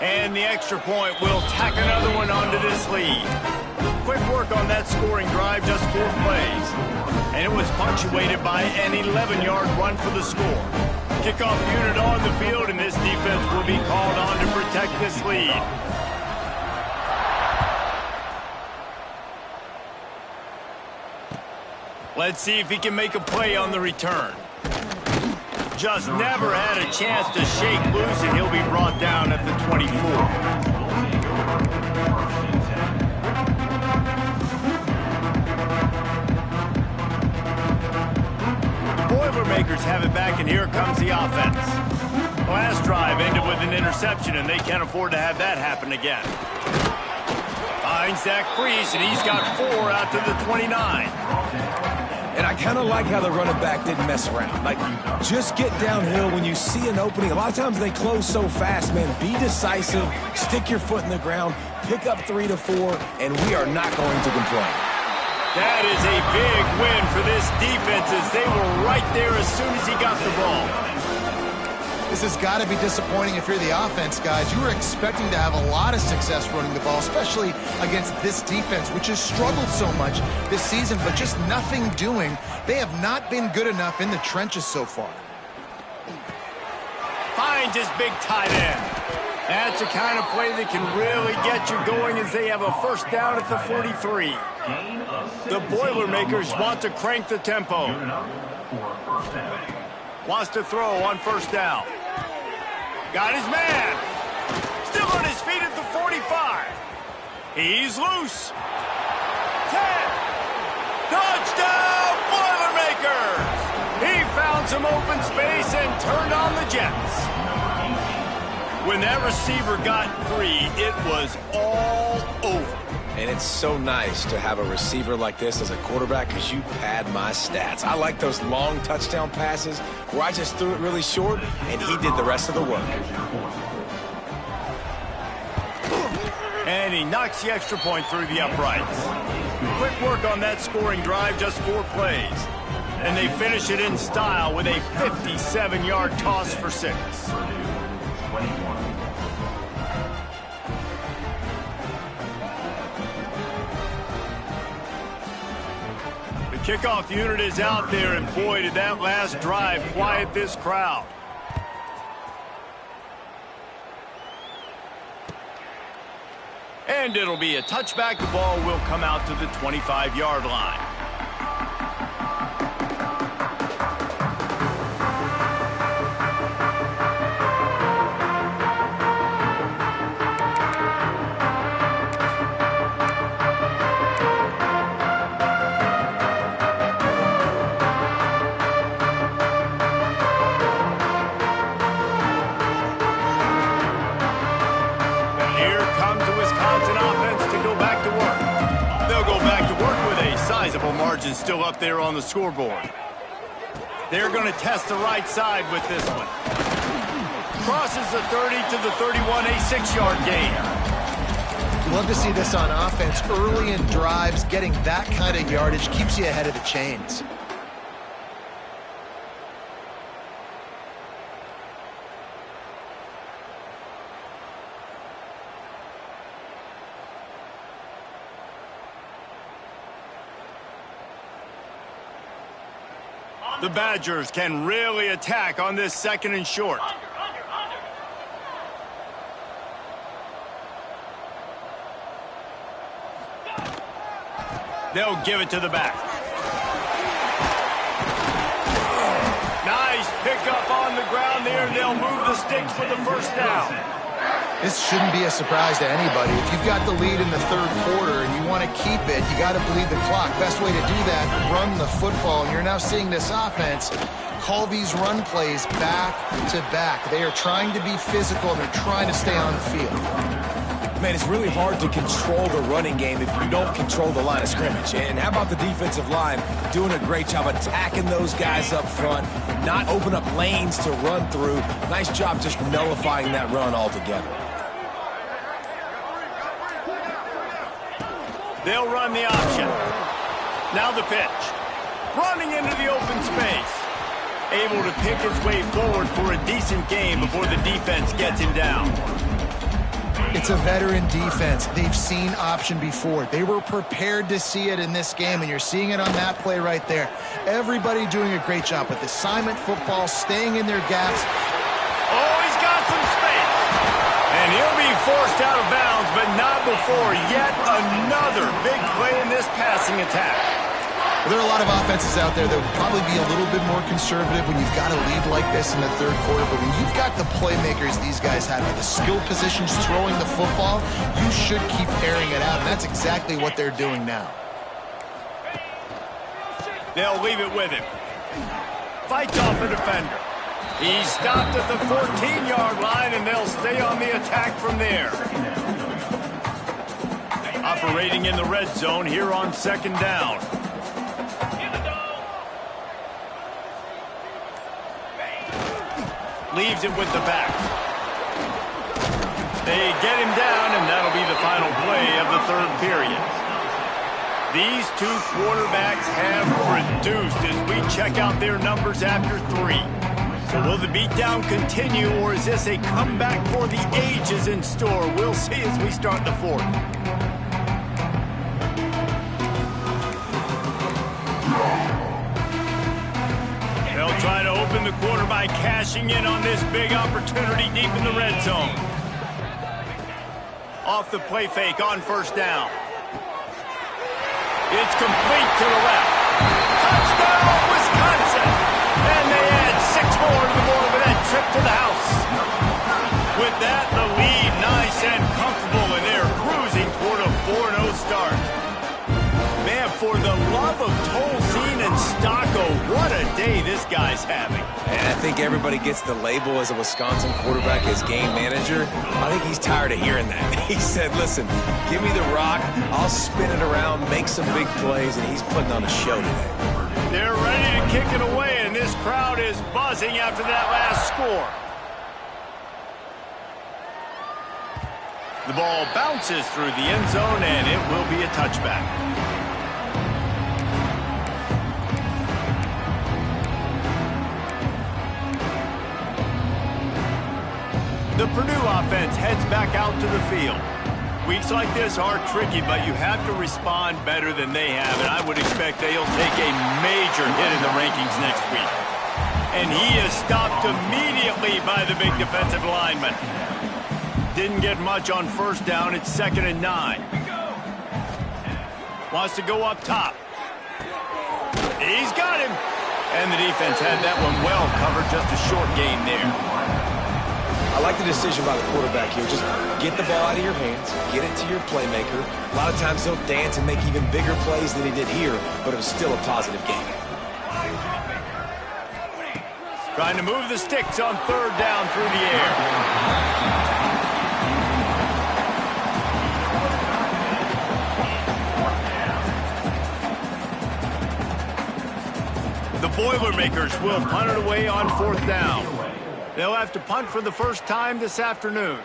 And the extra point will tack another one onto this lead. Quick work on that scoring drive, just 4 plays. And it was punctuated by an 11-yard run for the score. Kickoff unit on the field, and this defense will be called on to protect this lead. Let's see if he can make a play on the return. Just never had a chance to shake loose, and he'll be brought down at the 24. Boilermakers have it back, and here comes the offense. The last drive ended with an interception, and they can't afford to have that happen again. Finds that crease, and he's got 4 out to the 29. And I kind of like how the running back didn't mess around. Like, just get downhill when you see an opening. A lot of times they close so fast, man. Be decisive, stick your foot in the ground, pick up 3 to 4, and we are not going to complain. That is a big win for this defense as they were right there as soon as he got the ball. This has got to be disappointing if you're the offense, guys. You were expecting to have a lot of success running the ball, especially against this defense, which has struggled so much this season, but just nothing doing. They have not been good enough in the trenches so far. Finds his big tight end. That's the kind of play that can really get you going as they have a first down at the 43. The Boilermakers want to crank the tempo. Wants to throw on first down. Got his man. Still on his feet at the 45. He's loose. 10. Touchdown, Boilermakers! He found some open space and turned on the Jets. When that receiver got free, it was all over. And it's so nice to have a receiver like this as a quarterback because you pad my stats. I like those long touchdown passes where I just threw it really short and he did the rest of the work. And he knocks the extra point through the uprights. Quick work on that scoring drive, just 4 plays. And they finish it in style with a 57-yard toss for 6. Kickoff unit is out there, and boy, did that last drive quiet this crowd. And it'll be a touchback. The ball will come out to the 25-yard line. Margin still up there on the scoreboard. They're going to test the right side with this one. Crosses the 30 to the 31, a 6-yard gain. Love to see this on offense. Early in drives, getting that kind of yardage keeps you ahead of the chains. The Badgers can really attack on this 2nd and short. They'll give it to the back. Nice pickup on the ground there. They'll move the sticks for the first down. This shouldn't be a surprise to anybody. If you've got the lead in the 3rd quarter and you want to keep it, you got to bleed the clock. Best way to do that, run the football. And you're now seeing this offense call these run plays back to back. They are trying to be physical, and they're trying to stay on the field. Man, it's really hard to control the running game if you don't control the line of scrimmage. And how about the defensive line doing a great job attacking those guys up front, not open up lanes to run through. Nice job just nullifying that run altogether. They'll run the option. Now the pitch. Running into the open space. Able to pick his way forward for a decent game before the defense gets him down. It's a veteran defense. They've seen option before. They were prepared to see it in this game, and you're seeing it on that play right there. Everybody doing a great job with assignment football, staying in their gaps. Oh, he's got some space. And he'll be forced out of bounds, but not before yet another big play in this passing attack. There are a lot of offenses out there that would probably be a little bit more conservative when you've got a lead like this in the 3rd quarter, but when you've got the playmakers these guys have at the skill positions throwing the football, you should keep airing it out, and that's exactly what they're doing now. They'll leave it with him. Fights off the defender. He's stopped at the 14-yard line, and they'll stay on the attack from there. Operating in the red zone here on 2nd down. Leaves it with the back. They get him down, and that'll be the final play of the 3rd period. These 2 quarterbacks have produced as we check out their numbers after 3. So will the beatdown continue, or is this a comeback for the ages in store? We'll see as we start the 4th. They'll try to open the quarter by cashing in on this big opportunity deep in the red zone. Off the play fake on 1st down. It's complete to the left. Touchdown, Wisconsin! And they add 6 more to the board with that trip to the house. With that, the lead nice and comfortable, and they're cruising toward a 4-0 start. Man, for the love of Tolzien and Stocco, what a day this guy's having. And I think everybody gets the label as a Wisconsin quarterback as game manager. I think he's tired of hearing that. He said, listen, give me the rock, I'll spin it around, make some big plays, and he's putting on a show today. They're ready to kick it away, and this crowd is buzzing after that last score. The ball bounces through the end zone, and it will be a touchback. The Purdue offense heads back out to the field. Weeks like this are tricky, but you have to respond better than they have, and I would expect they'll take a major hit in the rankings next week. And he is stopped immediately by the big defensive lineman. Didn't get much on 1st down. It's 2nd and 9. Wants to go up top. He's got him. And the defense had that one well covered. Just a short gain there. I like the decision by the quarterback here. Just get the ball out of your hands, get it to your playmaker. A lot of times he'll dance and make even bigger plays than he did here, but it was still a positive game. Trying to move the sticks on 3rd down through the air. The Boilermakers will punt it away on 4th down. They'll have to punt for the first time this afternoon.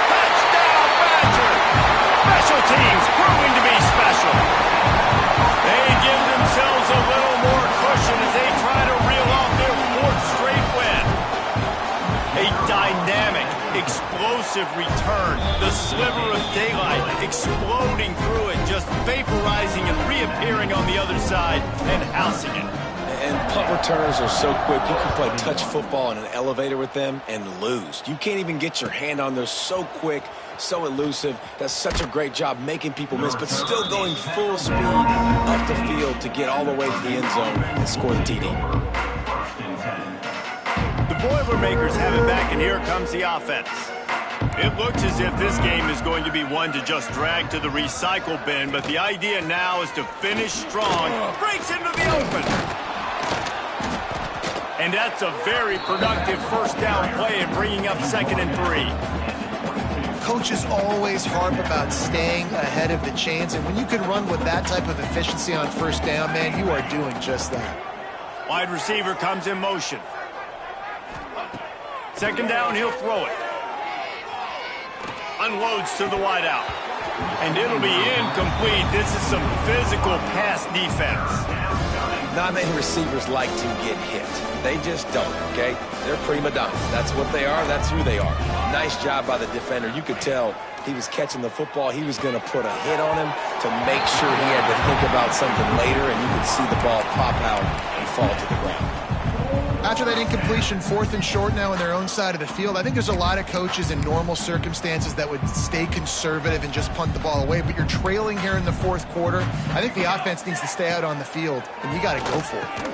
Touchdown, Badger! Special teams proving to be special. They give themselves a little more cushion as they try to reel off their 4th straight win. explosive return. The sliver of daylight exploding through it, just vaporizing and reappearing on the other side and housing it. And punt returners are so quick, you can play touch football in an elevator with them and lose. You can't even get your hand on them. So quick, so elusive. Does such a great job making people miss, but still going full speed up the field to get all the way to the end zone and score the TD. The Boilermakers have it back, and here comes the offense. It looks as if this game is going to be one to just drag to the recycle bin, but the idea now is to finish strong. Breaks into the open. And that's a very productive first down play and bringing up 2nd and 3. Coaches always harp about staying ahead of the chains, and when you can run with that type of efficiency on first down, man, you are doing just that. Wide receiver comes in motion. 2nd down, he'll throw it. Unloads to the wideout. And it'll be incomplete. This is some physical pass defense. Not many receivers like to get hit. They just don't, okay? They're prima donnas. That's what they are. That's who they are. Nice job by the defender. You could tell he was catching the football. He was going to put a hit on him to make sure he had to think about something later, and you could see the ball pop out and fall to the ground. After that incompletion, 4th and short now on their own side of the field, I think there's a lot of coaches in normal circumstances that would stay conservative and just punt the ball away, but you're trailing here in the 4th quarter. I think the offense needs to stay out on the field, and you got to go for it.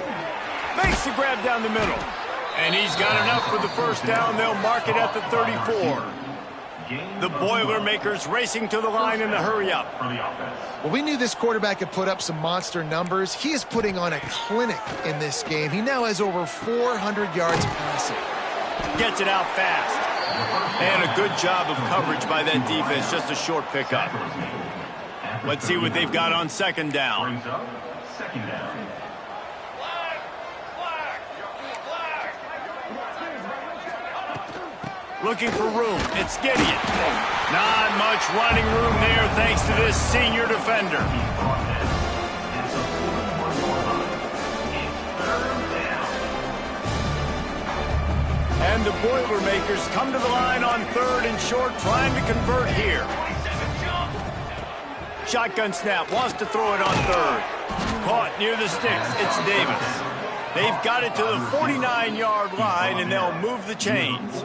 Makes the grab down the middle. And he's got enough for the first down. They'll mark it at the 34. The Boilermakers racing to the line in a hurry-up. Well, we knew this quarterback could put up some monster numbers. He is putting on a clinic in this game. He now has over 400 yards passing. Gets it out fast. And a good job of coverage by that defense. Just a short pickup. Let's see what they've got on 2nd down. Looking for room. It's Gideon. Not much running room there thanks to this senior defender. And the Boilermakers come to the line on 3rd and short, trying to convert here. Shotgun snap, wants to throw it on 3rd. Caught near the sticks. It's Davis. They've got it to the 49-yard line, and they'll move the chains.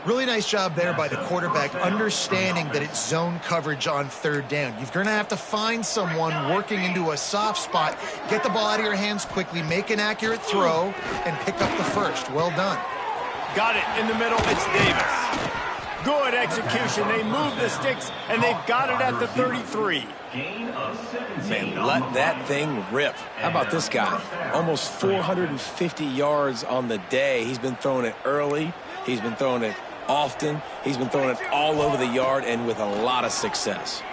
Really nice job there by the quarterback, understanding that it's zone coverage on 3rd down. You're going to have to find someone working into a soft spot, get the ball out of your hands quickly, make an accurate throw, and pick up the first. Well done. Got it in the middle. It's Davis. Good execution. They move the sticks, and they've got it at the 33. Man, let that thing rip. How about this guy? Almost 450 yards on the day. He's been throwing it early. He's been throwing it often. He's been throwing it all over the yard and with a lot of success.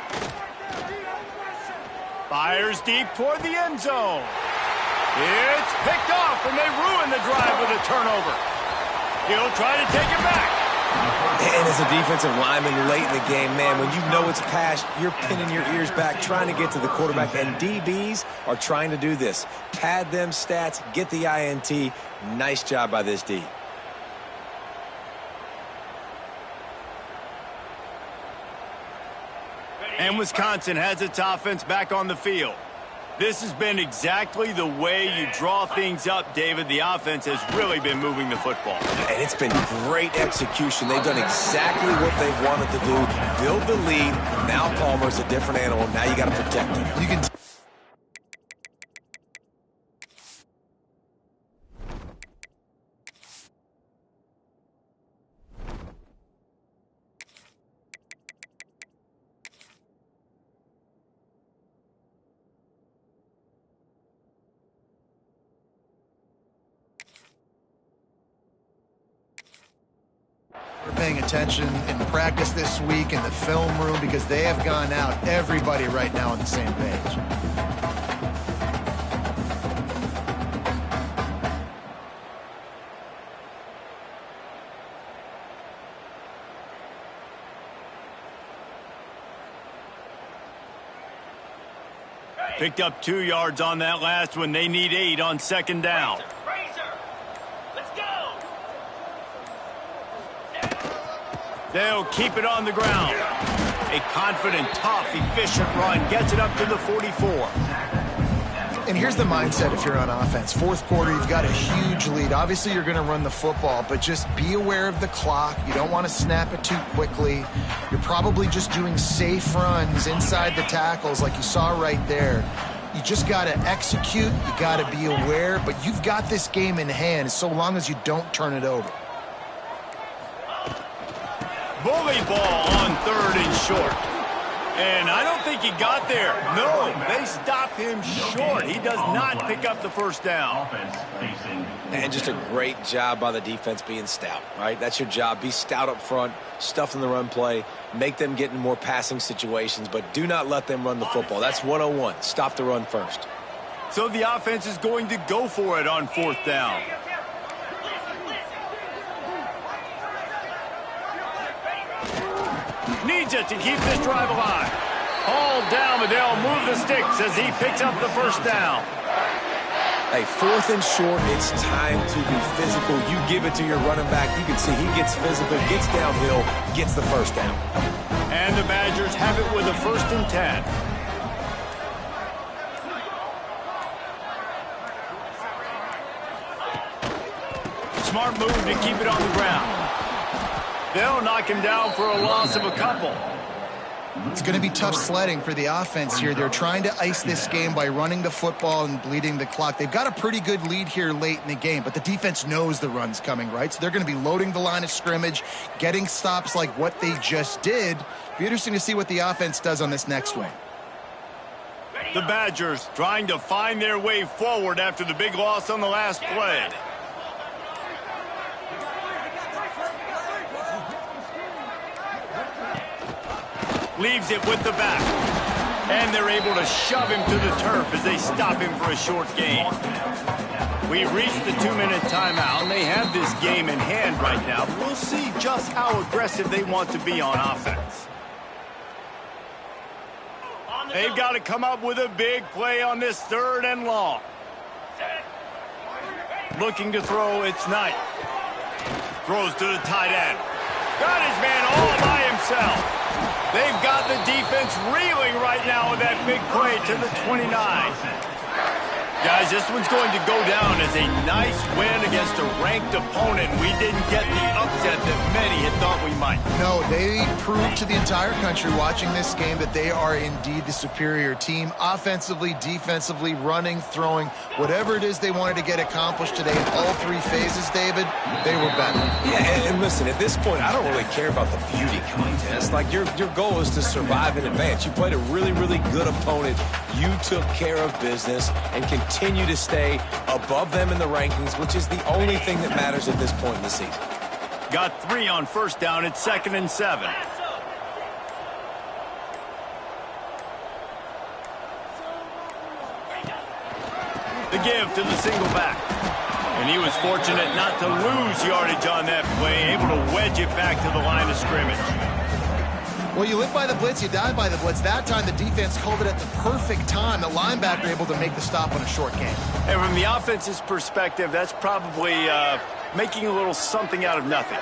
Fires deep toward the end zone. It's picked off, and they ruin the drive with a turnover. He'll try to take it back. And as a defensive lineman late in the game, man, when you know it's past, you're pinning your ears back, trying to get to the quarterback. And DBs are trying to do this. Pad them stats, get the INT. Nice job by this D. And Wisconsin has its offense back on the field. This has been exactly the way you draw things up, David. The offense has really been moving the football. And it's been great execution. They've done exactly what they've wanted to do. Build the lead. Now Palmer's a different animal. Now you got to protect him. You can We're paying attention in practice this week in the film room because they have gone out, everybody right now on the same page. Picked up 2 yards on that last one. They need 8 on 2nd down. Let's go. They'll keep it on the ground. A confident, tough, efficient run gets it up to the 44. And here's the mindset if you're on offense. Fourth quarter, you've got a huge lead. Obviously, you're going to run the football, but just be aware of the clock. You don't want to snap it too quickly. You're probably just doing safe runs inside the tackles like you saw right there. You just got to execute. You got to be aware, but you've got this game in hand so long as you don't turn it over. Bully ball on 3rd and short. And I don't think he got there. No, they stopped him short. He does not pick up the first down. And just a great job by the defense being stout, right? That's your job. Be stout up front, stuff in the run play, make them get in more passing situations, but do not let them run the football. That's 101. Stop the run first. So the offense is going to go for it on 4th down. Needs it to keep this drive alive. Hauled down, but they'll move the sticks as he picks up the first down. Hey, 4th and short, it's time to be physical. You give it to your running back. You can see he gets physical, gets downhill, gets the first down. And the Badgers have it with a 1st and 10. Smart move to keep it on the ground. They'll knock him down for a loss of a couple. It's going to be tough sledding for the offense here. They're trying to ice this game by running the football and bleeding the clock. They've got a pretty good lead here late in the game, but the defense knows the run's coming, right? So they're going to be loading the line of scrimmage, getting stops like what they just did. Be interesting to see what the offense does on this next one. The Badgers trying to find their way forward after the big loss on the last play. Leaves it with the back. And they're able to shove him to the turf as they stop him for a short gain. We've reached the 2-minute timeout, and they have this game in hand right now. We'll see just how aggressive they want to be on offense. They've got to come up with a big play on this 3rd and long. Looking to throw, it's Knight. Throws to the tight end. Got his man all by himself. They've got the defense reeling right now with that big play to the 29. Guys, this one's going to go down as a nice win against a ranked opponent. We didn't get the upset that many had thought we might. No, they proved to the entire country watching this game that they are indeed the superior team. Offensively, defensively, running, throwing, whatever it is they wanted to get accomplished today in all 3 phases, David, they were better. Yeah, and listen, at this point, I don't really care about the beauty contest. Like, your goal is to survive and advance. You played a really, really good opponent. You took care of business and continue to stay above them in the rankings, which is the only thing that matters at this point in the season. Got 3 on 1st down. It's 2nd and 7. The give to the single back. And he was fortunate not to lose yardage on that play, able to wedge it back to the line of scrimmage. Well, you live by the blitz, you die by the blitz. That time the defense called it at the perfect time. The linebacker able to make the stop on a short game. And from the offense's perspective, that's probably making a little something out of nothing.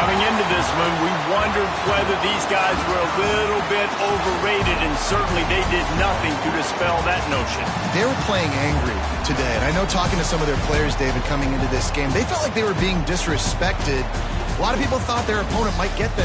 Coming into this one, we wondered whether these guys were a little bit overrated, and certainly they did nothing to dispel that notion. They were playing angry today, and I know talking to some of their players, David, coming into this game, they felt like they were being disrespected. A lot of people thought their opponent might get them.